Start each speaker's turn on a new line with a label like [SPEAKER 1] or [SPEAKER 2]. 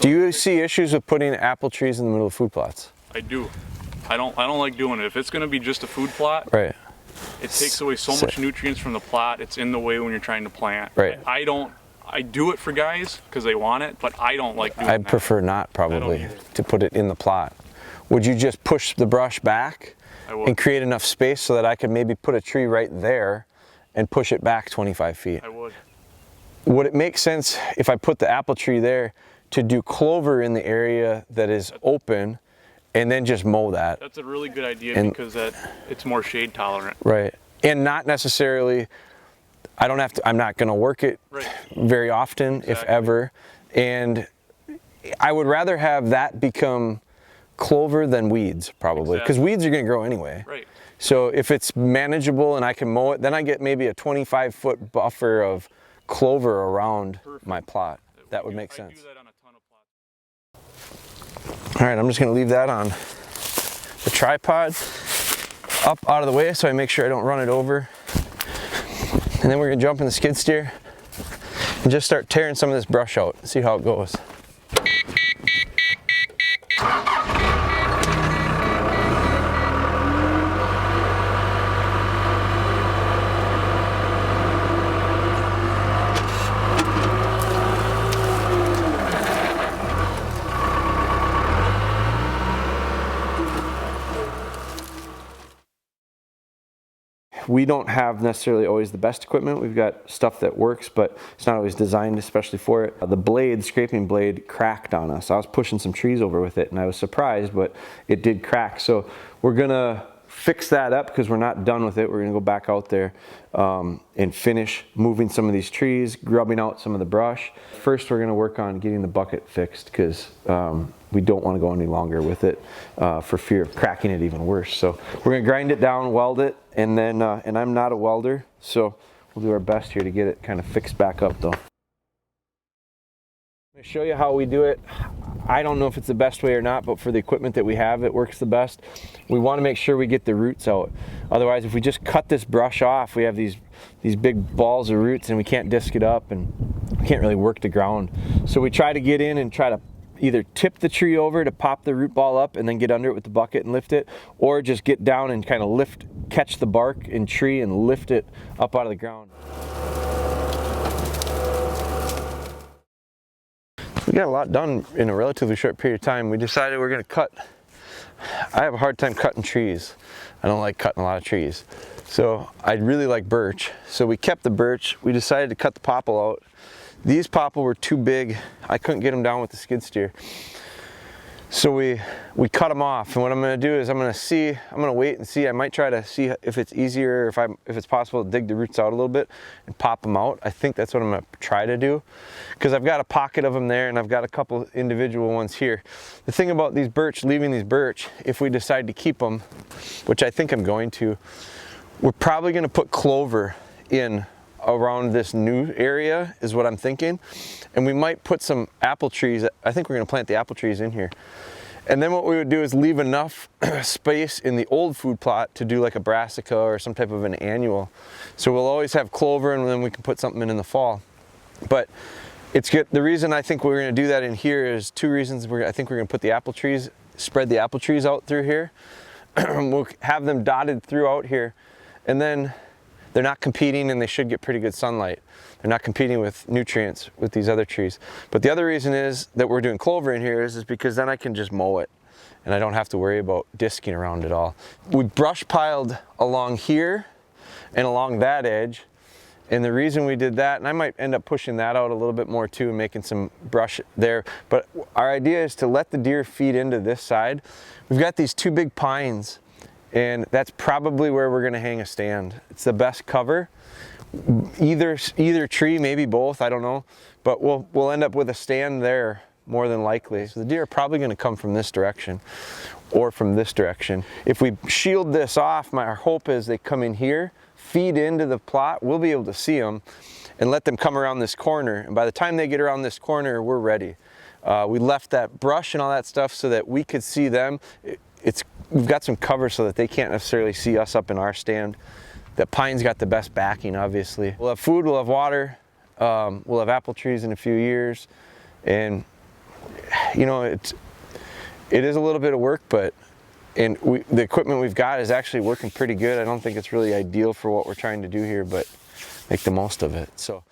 [SPEAKER 1] Do you see issues with putting apple trees in the middle of food plots?
[SPEAKER 2] I do. I don't like doing it. If it's going to be just a food plot,
[SPEAKER 1] right,
[SPEAKER 2] it takes away so much nutrients from the plot. It's in the way when you're trying to plant.
[SPEAKER 1] Right.
[SPEAKER 2] I do it for guys because they want it, but I don't like doing that.
[SPEAKER 1] I'd prefer not, probably, to put it in the plot. Would you just push the brush back and create enough space so that I could maybe put a tree right there and push it back 25 feet?
[SPEAKER 2] I would.
[SPEAKER 1] Would it make sense if I put the apple tree there to do clover in the area that is open and then just mow that?
[SPEAKER 2] That's a really good idea because it's more shade tolerant.
[SPEAKER 1] Right. And not necessarily, I'm not going to work it very often, if ever. And I would rather have that become clover than weeds, probably, because weeds are going to grow anyway.
[SPEAKER 2] Right.
[SPEAKER 1] So if it's manageable and I can mow it, then I get maybe a 25-foot buffer of clover around my plot. That would make sense.
[SPEAKER 2] I do that on a ton of plots.
[SPEAKER 1] All right, I'm just going to leave that on the tripod up out of the way so I make sure I don't run it over. And then we're going to jump in the skid steer and just start tearing some of this brush out and see how it goes. We don't have necessarily always the best equipment. We've got stuff that works, but it's not always designed especially for it. The scraping blade cracked on us. I was pushing some trees over with it and I was surprised, but it did crack. So we're gonna fix that up because we're not done with it. We're gonna go back out there and finish moving some of these trees, grubbing out some of the brush. First, we're gonna work on getting the bucket fixed because we don't want to go any longer with it for fear of cracking it even worse. So we're gonna grind it down, weld it, and then and I'm not a welder, so we'll do our best here to get it kind of fixed back up though. I'm gonna show you how we do it. I don't know if it's the best way or not, but for the equipment that we have, it works the best. We want to make sure we get the roots out. Otherwise, if we just cut this brush off, we have these big balls of roots and we can't disc it up and we can't really work the ground. So we try to get in and try to either tip the tree over to pop the root ball up and then get under it with the bucket and lift it, or just get down and kind of catch the bark and tree and lift it up out of the ground. We got a lot done in a relatively short period of time. We decided we're going to cut. I have a hard time cutting trees. I don't like cutting a lot of trees. So I really like birch. So we kept the birch. We decided to cut the popple out. These popple were too big. I couldn't get them down with the skid steer. So we cut them off, and what I'm going to do is I'm going to wait and see. I might try to see if it's easier, if it's possible to dig the roots out a little bit and pop them out. I think that's what I'm going to try to do, because I've got a pocket of them there and I've got a couple individual ones here. The thing about these birch, leaving these birch, if we decide to keep them, which I think I'm going to, we're probably going to put clover in around this new area is what I'm thinking, and we might put some apple trees. I think we're going to plant the apple trees in here, and then what we would do is leave enough space in the old food plot to do like a brassica or some type of an annual. So we'll always have clover, and then we can put something in the fall. But it's good. The reason I think we're going to do that in here is two reasons. I think we're going to put the apple trees, spread the apple trees out through here. We'll have them dotted throughout here, and then they're not competing and they should get pretty good sunlight. They're not competing with nutrients with these other trees. But the other reason is that we're doing clover in here is because then I can just mow it and I don't have to worry about disking around it all. We brush piled along here and along that edge. And the reason we did that, and I might end up pushing that out a little bit more too and making some brush there, but our idea is to let the deer feed into this side. We've got these two big pines, and that's probably where we're gonna hang a stand. It's the best cover. Either tree, maybe both, I don't know. But we'll end up with a stand there more than likely. So the deer are probably gonna come from this direction or from this direction. If we shield this off, our hope is they come in here, feed into the plot, we'll be able to see them and let them come around this corner. And by the time they get around this corner, we're ready. We left that brush and all that stuff so that we could see them. We've got some cover so that they can't necessarily see us up in our stand. The pine's got the best backing, obviously. We'll have food, we'll have water, we'll have apple trees in a few years, and you know, it is a little bit of work, but the equipment we've got is actually working pretty good. I don't think it's really ideal for what we're trying to do here, but make the most of it. So.